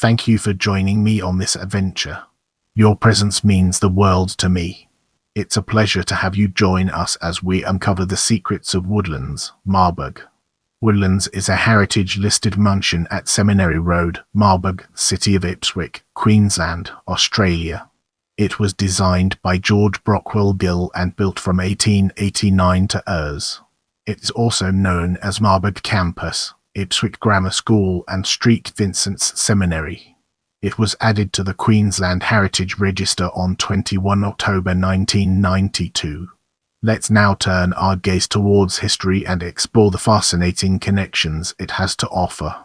Thank you for joining me on this adventure. Your presence means the world to me. It's a pleasure to have you join us as we uncover the secrets of Woodlands, Marburg. Woodlands is a heritage-listed mansion at Seminary Road, Marburg, City of Ipswich, Queensland, Australia. It was designed by George Brockwell Gill and built from 1889 to Rs. It is also known as Marburg Campus, Ipswich Grammar School and Street Vincent's Seminary. It was added to the Queensland Heritage Register on 21 October 1992. Let's now turn our gaze towards history and explore the fascinating connections it has to offer.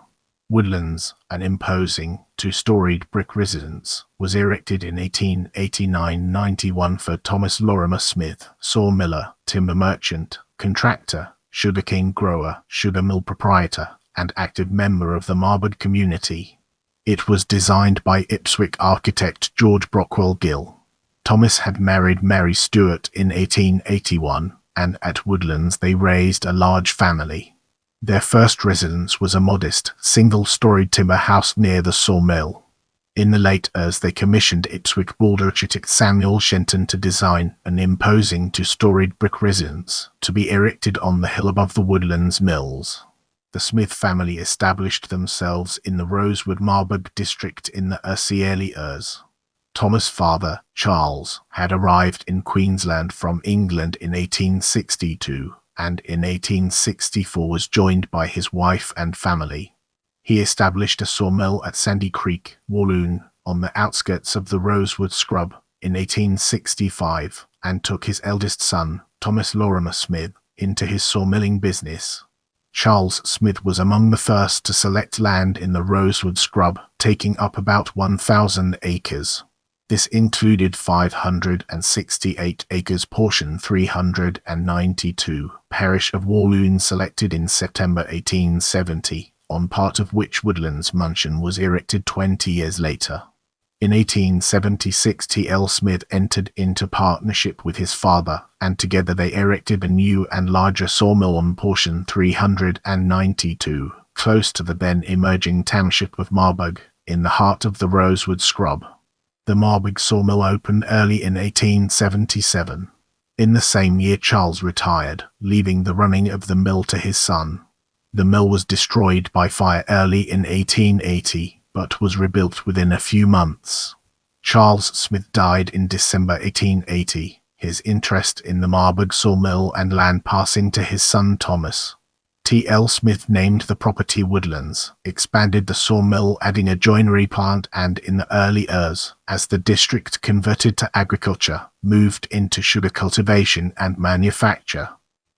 Woodlands, an imposing, two-storied brick residence, was erected in 1889-91 for Thomas Lorimer Smith, sawmiller, timber merchant, contractor, sugarcane grower, sugar mill proprietor, and active member of the Marburg community. It was designed by Ipswich architect George Brockwell Gill. Thomas had married Mary Stewart in 1881, and at Woodlands they raised a large family. Their first residence was a modest, single-storied timber house near the sawmill. In the late years they commissioned Ipswich builder architect Samuel Shenton to design an imposing two-storied brick residence to be erected on the hill above the Woodlands mills. The Smith family established themselves in the Rosewood Marburg district in the early years. Thomas' father, Charles, had arrived in Queensland from England in 1862, and in 1864 was joined by his wife and family. He established a sawmill at Sandy Creek, Woodlands, on the outskirts of the Rosewood Scrub, in 1865, and took his eldest son, Thomas Lorimer Smith, into his sawmilling business. Charles Smith was among the first to select land in the Rosewood Scrub, taking up about 1,000 acres. This included 568 acres portion 392, parish of Woodlands selected in September 1870, on part of which Woodlands Mansion was erected 20 years later. In 1876 T.L. Smith entered into partnership with his father, and together they erected a new and larger sawmill on portion 392, close to the then emerging township of Marburg, in the heart of the Rosewood Scrub. The Marburg sawmill opened early in 1877. In the same year Charles retired, leaving the running of the mill to his son. The mill was destroyed by fire early in 1880, but was rebuilt within a few months. Charles Smith died in December 1880, his interest in the Marburg sawmill and land passing to his son Thomas. T.L. Smith named the property Woodlands, expanded the sawmill adding a joinery plant, and in the early years, as the district converted to agriculture, moved into sugar cultivation and manufacture.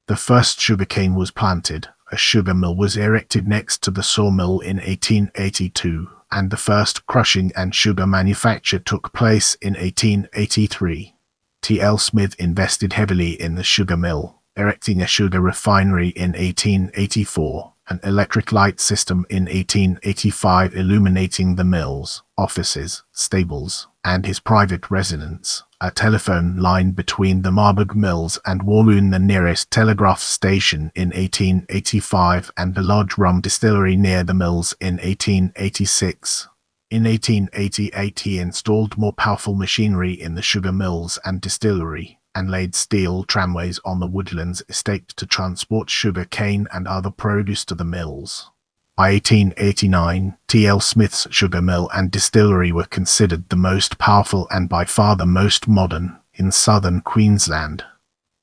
The first sugarcane was planted, a sugar mill was erected next to the sawmill in 1882, and the first crushing and sugar manufacture took place in 1883. T.L. Smith invested heavily in the sugar mill, erecting a sugar refinery in 1884, an electric light system in 1885 illuminating the mills, offices, stables, and his private residence, a telephone line between the Marburg mills and Woodlands, the nearest telegraph station, in 1885, and a large rum distillery near the mills in 1886. In 1888 he installed more powerful machinery in the sugar mills and distillery, and laid steel tramways on the Woodlands estate to transport sugar cane and other produce to the mills. By 1889, T.L. Smith's sugar mill and distillery were considered the most powerful and by far the most modern in southern Queensland.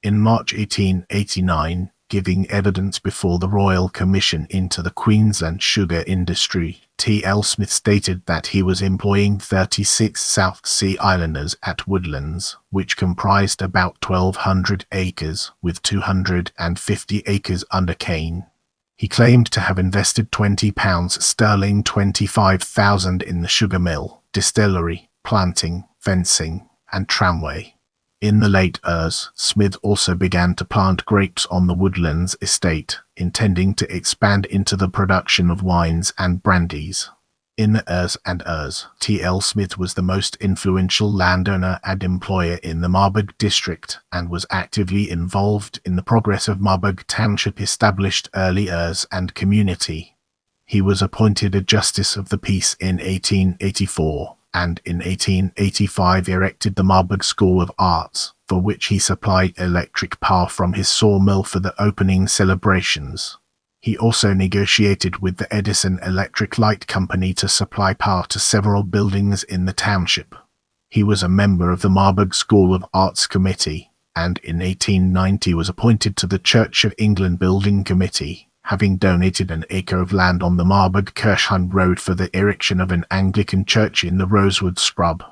In March 1889, giving evidence before the Royal Commission into the Queensland sugar industry, T.L. Smith stated that he was employing 36 South Sea Islanders at Woodlands, which comprised about 1,200 acres, with 250 acres under cane. He claimed to have invested £20 sterling 25,000 in the sugar mill, distillery, planting, fencing, and tramway. In the late years, Smith also began to plant grapes on the Woodlands estate, intending to expand into the production of wines and brandies. In the years, T.L. Smith was the most influential landowner and employer in the Marburg district, and was actively involved in the progress of Marburg Township established early years and community. He was appointed a Justice of the Peace in 1884, and in 1885 erected the Marburg School of Arts, for which he supplied electric power from his sawmill for the opening celebrations. He also negotiated with the Edison Electric Light Company to supply power to several buildings in the township. He was a member of the Marburg School of Arts Committee, and in 1890 was appointed to the Church of England Building Committee, having donated an acre of land on the Marburg Road for the erection of an Anglican church in the rosewood scrub.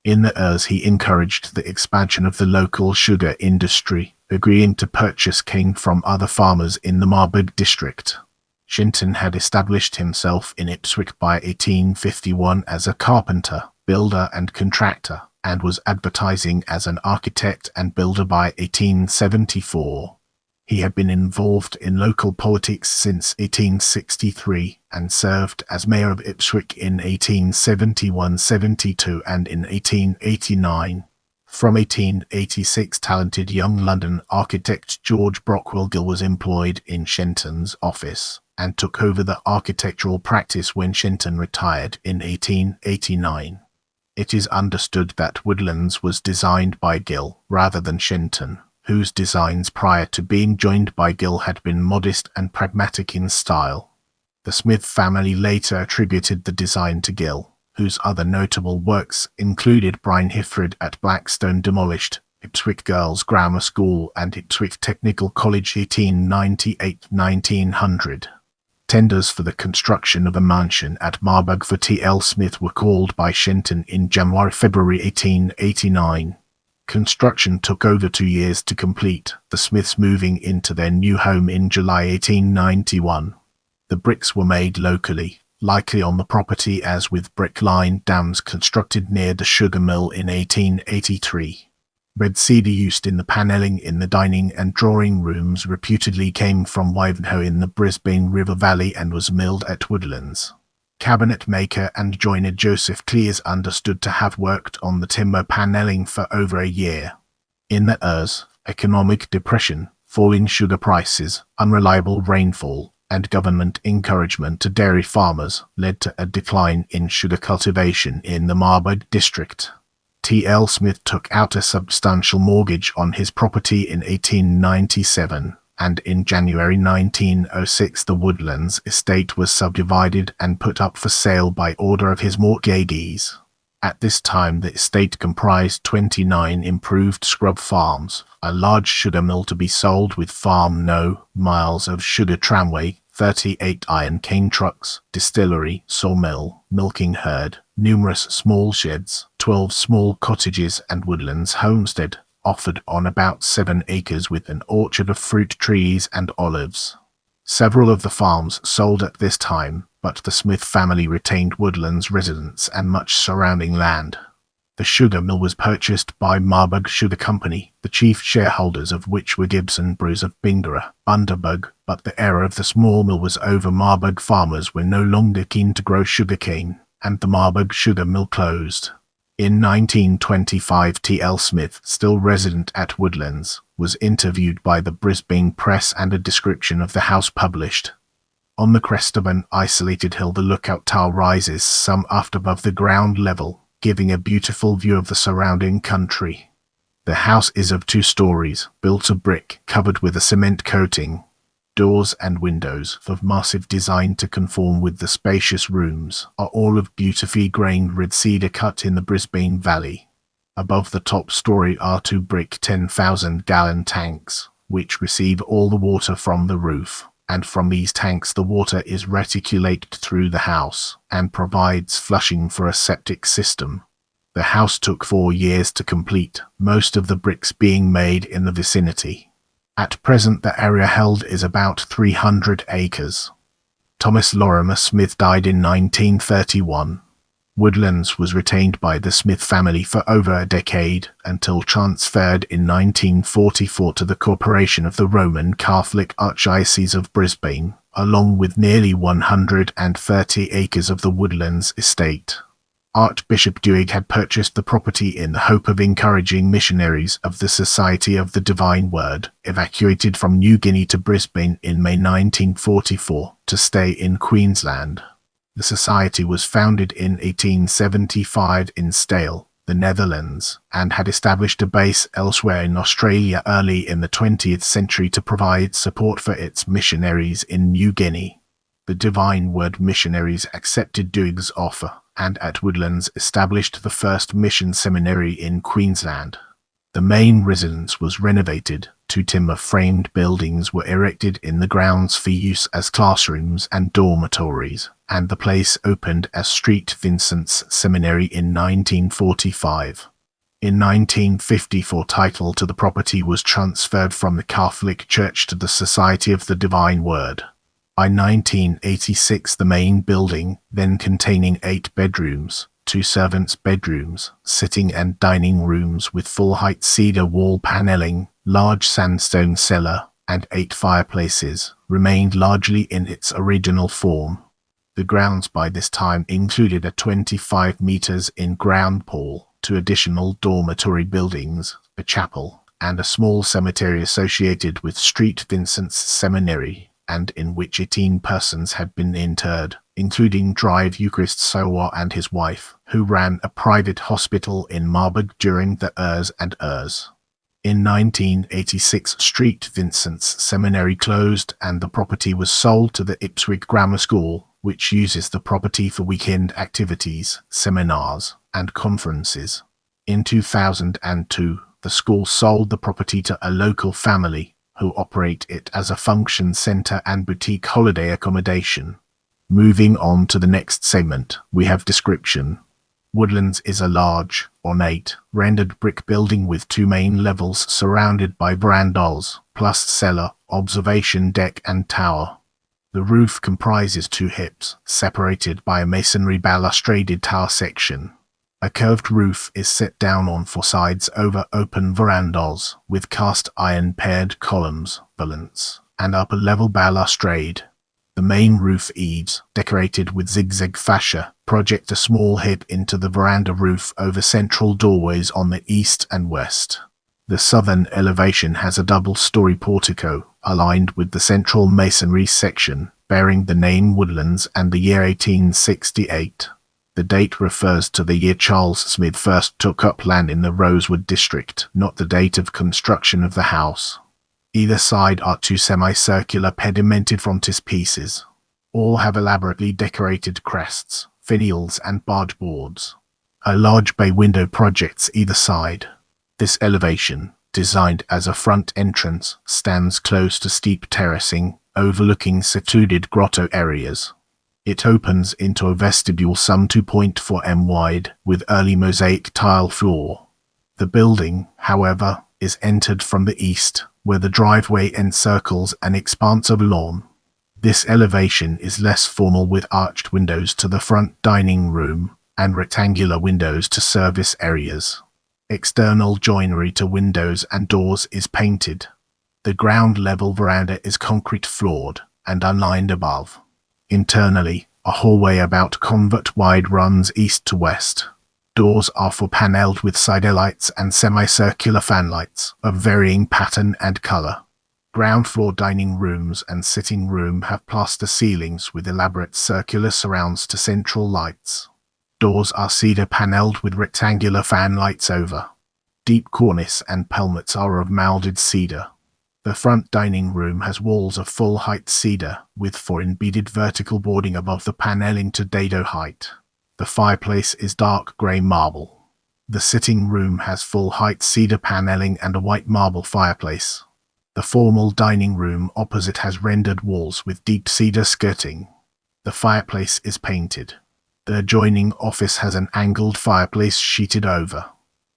In the years he encouraged the expansion of the local sugar industry, agreeing to purchase cane from other farmers in the Marburg district. Shenton had established himself in Ipswich by 1851 as a carpenter, builder and contractor, and was advertising as an architect and builder by 1874. He had been involved in local politics since 1863 and served as mayor of Ipswich in 1871-72 and in 1889. From 1886, talented young London architect George Brockwell Gill was employed in Shenton's office and took over the architectural practice when Shenton retired in 1889. It is understood that Woodlands was designed by Gill rather than Shenton, whose designs prior to being joined by Gill had been modest and pragmatic in style. The Smith family later attributed the design to Gill, whose other notable works included Bryn Hifred at Blackstone demolished, Ipswich Girls' Grammar School and Ipswich Technical College 1898-1900. Tenders for the construction of a mansion at Marburg for T.L. Smith were called by Shenton in January-February 1889. Construction took over 2 years to complete, the Smiths moving into their new home in July 1891. The bricks were made locally, likely on the property as with brick-lined dams constructed near the sugar mill in 1883. Red cedar used in the panelling in the dining and drawing rooms reputedly came from Wivenhoe in the Brisbane River Valley and was milled at Woodlands. Cabinet maker and joiner Joseph Clee is understood to have worked on the timber panelling for over a year. In the years, economic depression, falling sugar prices, unreliable rainfall, and government encouragement to dairy farmers led to a decline in sugar cultivation in the Marburg district. T.L. Smith took out a substantial mortgage on his property in 1897, and in January 1906 the Woodlands estate was subdivided and put up for sale by order of his mortgagees. At this time the estate comprised 29 improved scrub farms, a large sugar mill to be sold with farm no. miles of sugar tramway, 38 iron cane trucks, distillery, sawmill, milking herd, numerous small sheds, 12 small cottages and Woodlands homestead, offered on about 7 acres with an orchard of fruit trees and olives. Several of the farms sold at this time, but the Smith family retained Woodlands residence and much surrounding land. The sugar mill was purchased by Marburg Sugar Company, the chief shareholders of which were Gibson Bruce of Bingara, Underbug, but the era of the small mill was over. Marburg farmers were no longer keen to grow sugarcane, and the Marburg sugar mill closed. In 1925 T.L. Smith, still resident at Woodlands, was interviewed by the Brisbane Press and a description of the house published. On the crest of an isolated hill the lookout tower rises some aft above the ground level, giving a beautiful view of the surrounding country. The house is of 2 stories, built of brick, covered with a cement coating. Doors and windows, of massive design to conform with the spacious rooms, are all of beautifully grained red cedar cut in the Brisbane Valley. Above the top story are 2 brick 10,000-gallon tanks, which receive all the water from the roof, and from these tanks the water is reticulated through the house, and provides flushing for a septic system. The house took 4 years to complete, most of the bricks being made in the vicinity. At present the area held is about 300 acres. Thomas Lorimer Smith died in 1931. Woodlands was retained by the Smith family for over a decade, until transferred in 1944 to the Corporation of the Roman Catholic Archdiocese of Brisbane, along with nearly 130 acres of the Woodlands estate. Archbishop Duig had purchased the property in the hope of encouraging missionaries of the Society of the Divine Word, evacuated from New Guinea to Brisbane in May 1944, to stay in Queensland. The society was founded in 1875 in Stale, the Netherlands, and had established a base elsewhere in Australia early in the 20th century to provide support for its missionaries in New Guinea. The Divine Word missionaries accepted Duig's offer, and at Woodlands established the first mission seminary in Queensland. The main residence was renovated, 2 timber-framed buildings were erected in the grounds for use as classrooms and dormitories, and the place opened as St. Vincent's Seminary in 1945. In 1954, title to the property was transferred from the Catholic Church to the Society of the Divine Word. By 1986, the main building, then containing 8 bedrooms, 2 servants' bedrooms, sitting and dining rooms with full-height cedar wall paneling, large sandstone cellar, and 8 fireplaces, remained largely in its original form. The grounds by this time included a 25 meters in-ground pool, 2 additional dormitory buildings, a chapel, and a small cemetery associated with St. Vincent's Seminary, and in which 18 persons had been interred, including Drive Eucharist Sowa and his wife, who ran a private hospital in Marburg during the Ers and Ers. In 1986, St. Vincent's Seminary closed and the property was sold to the Ipswich Grammar School, which uses the property for weekend activities, seminars, and conferences. In 2002, the school sold the property to a local family, who operate it as a function centre and boutique holiday accommodation. Moving on to the next segment, we have description. Woodlands is a large, ornate, rendered brick building with 2 main levels surrounded by verandas, plus cellar, observation deck and tower. The roof comprises 2 hips, separated by a masonry balustraded tower section. A curved roof is set down on 4 sides over open verandas, with cast iron paired columns, valance, and upper level balustrade. The main roof eaves, decorated with zigzag fascia, project a small hip into the veranda roof over central doorways on the east and west. The southern elevation has a double-story portico, aligned with the central masonry section, bearing the name Woodlands and the year 1868. The date refers to the year Charles Smith first took up land in the Rosewood district, not the date of construction of the house. Either side are 2 semicircular pedimented frontispieces. All have elaborately decorated crests, finials and barge boards. A large bay window projects either side. This elevation, designed as a front entrance, stands close to steep terracing, overlooking secluded grotto areas. It opens into a vestibule some 2.4 m wide, with early mosaic tile floor. The building, however, is entered from the east, where the driveway encircles an expanse of lawn. This elevation is less formal, with arched windows to the front dining room, and rectangular windows to service areas. External joinery to windows and doors is painted. The ground level veranda is concrete floored, and unlined above. Internally, a hallway about convert wide runs east to west. Doors are panelled with sidelights and semicircular fanlights of varying pattern and colour. Ground floor dining rooms and sitting room have plaster ceilings with elaborate circular surrounds to central lights. Doors are cedar panelled with rectangular fanlights over. Deep cornice and pelmets are of moulded cedar. The front dining room has walls of full-height cedar, with 4 embedded vertical boarding above the panelling to dado height. The fireplace is dark grey marble. The sitting room has full-height cedar panelling and a white marble fireplace. The formal dining room opposite has rendered walls with deep cedar skirting. The fireplace is painted. The adjoining office has an angled fireplace sheeted over.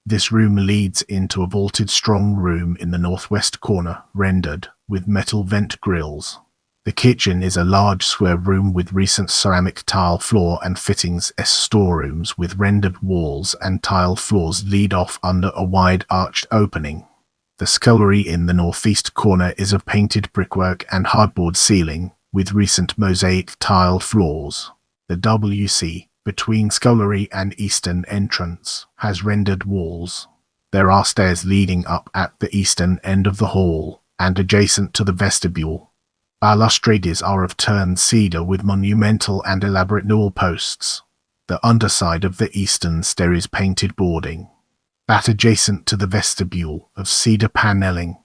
This room leads into a vaulted strong room in the northwest corner, rendered with metal vent grills. The kitchen is a large square room with recent ceramic tile floor and fittings. Storerooms with rendered walls and tile floors lead off under a wide arched opening. The scullery in the northeast corner is of painted brickwork and hardboard ceiling, with recent mosaic tile floors. The WC, between scullery and eastern entrance, has rendered walls. There are stairs leading up at the eastern end of the hall, and adjacent to the vestibule. Balustrades are of turned cedar with monumental and elaborate newel posts. The underside of the eastern stair is painted boarding. That adjacent to the vestibule, of cedar panelling.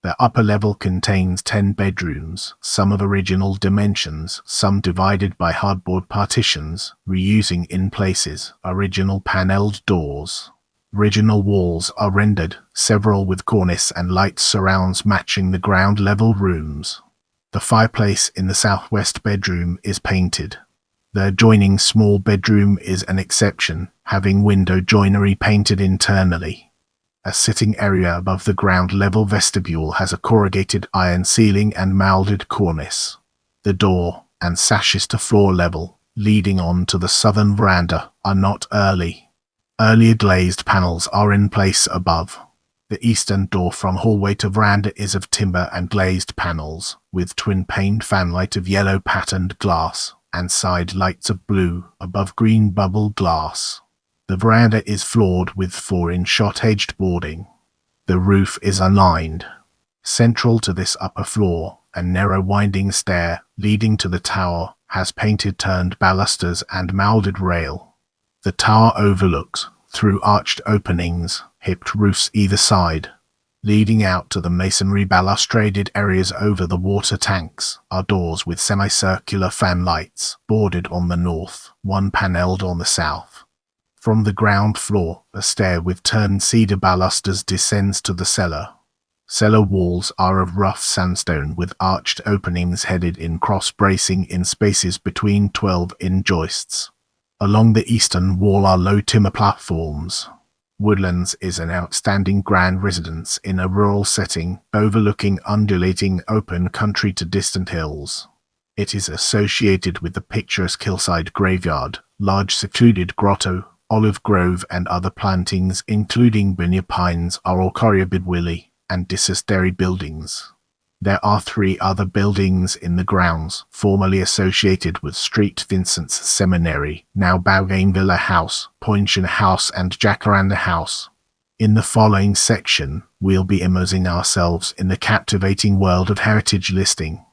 The upper level contains 10 bedrooms, some of original dimensions, some divided by hardboard partitions, reusing in places original panelled doors. Original walls are rendered, several with cornice and light surrounds matching the ground level rooms. The fireplace in the southwest bedroom is painted. The adjoining small bedroom is an exception, having window joinery painted internally. A sitting area above the ground level vestibule has a corrugated iron ceiling and moulded cornice. The door and sashes to floor level, leading on to the southern veranda, are not early. Earlier glazed panels are in place above. The eastern door from hallway to veranda is of timber and glazed panels, with twin-paned fanlight of yellow patterned glass, and side lights of blue above green bubble glass. The veranda is floored with 4-inch shot-edged boarding. The roof is unlined. Central to this upper floor, a narrow winding stair, leading to the tower, has painted turned balusters and moulded rail. The tower overlooks, through arched openings, hipped roofs either side. Leading out to the masonry balustraded areas over the water tanks are doors with semicircular fan lights, boarded on the north, one panelled on the south. From the ground floor, a stair with turned cedar balusters descends to the cellar. Cellar walls are of rough sandstone with arched openings headed in cross-bracing in spaces between 12-inch joists. Along the eastern wall are low timber platforms. Woodlands is an outstanding grand residence in a rural setting, overlooking undulating open country to distant hills. It is associated with the picturesque hillside graveyard, large secluded grotto, olive grove and other plantings including bunya pines, Coryabid and disastery buildings. There are 3 other buildings in the grounds, formerly associated with Street Vincent's Seminary, now Bougainville House, Pointion House and Jacaranda House. In the following section, we'll be immersing ourselves in the captivating world of heritage listing.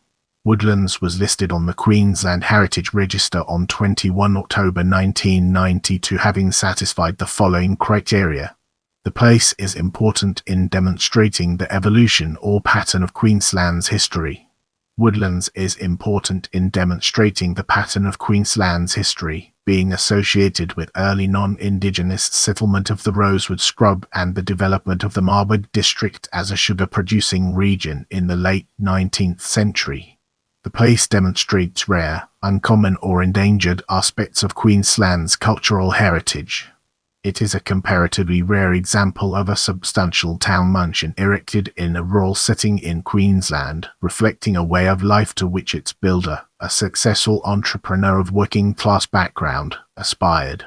Woodlands was listed on the Queensland Heritage Register on 21 October 1992, having satisfied the following criteria. The place is important in demonstrating the evolution or pattern of Queensland's history. Woodlands is important in demonstrating the pattern of Queensland's history, being associated with early non-Indigenous settlement of the Rosewood Scrub and the development of the Marburg district as a sugar-producing region in the late 19th century. The place demonstrates rare, uncommon or endangered aspects of Queensland's cultural heritage. It is a comparatively rare example of a substantial town mansion erected in a rural setting in Queensland, reflecting a way of life to which its builder, a successful entrepreneur of working-class background, aspired.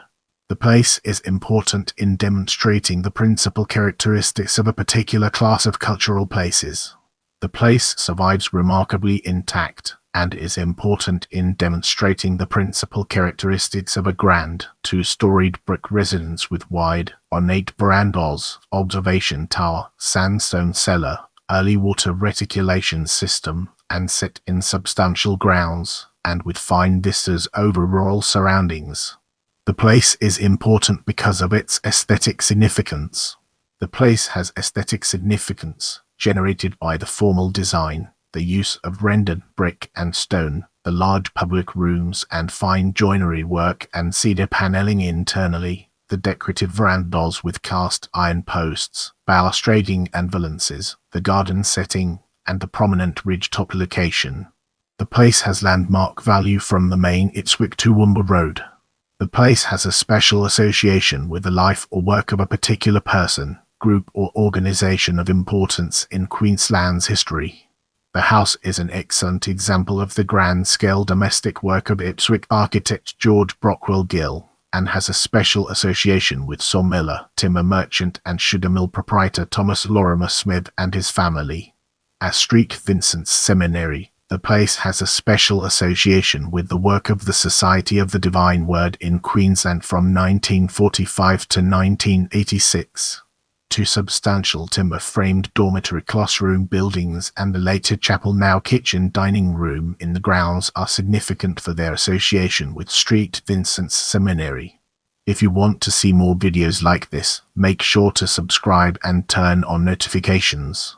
The place is important in demonstrating the principal characteristics of a particular class of cultural places. The place survives remarkably intact, and is important in demonstrating the principal characteristics of a grand, 2-storied brick residence with wide, ornate verandas, observation tower, sandstone cellar, early water reticulation system, and set in substantial grounds, and with fine vistas over rural surroundings. The place is important because of its aesthetic significance. The place has aesthetic significance, generated by the formal design, the use of rendered brick and stone, the large public rooms and fine joinery work and cedar panelling internally, the decorative verandas with cast iron posts, balustrading and valances, the garden setting, and the prominent ridge-top location. The place has landmark value from the main Ipswich to Woodlands Road. The place has a special association with the life or work of a particular person, group or organisation of importance in Queensland's history. The house is an excellent example of the grand-scale domestic work of Ipswich architect George Brockwell Gill, and has a special association with sawmiller, timber merchant and sugar mill proprietor Thomas Lorimer Smith and his family. As Street Vincent's Seminary, The place has a special association with the work of the Society of the Divine Word in Queensland from 1945 to 1986. Two substantial timber-framed dormitory classroom buildings and the later chapel, now kitchen dining room, in the grounds are significant for their association with St. Vincent's Seminary. If you want to see more videos like this, make sure to subscribe and turn on notifications.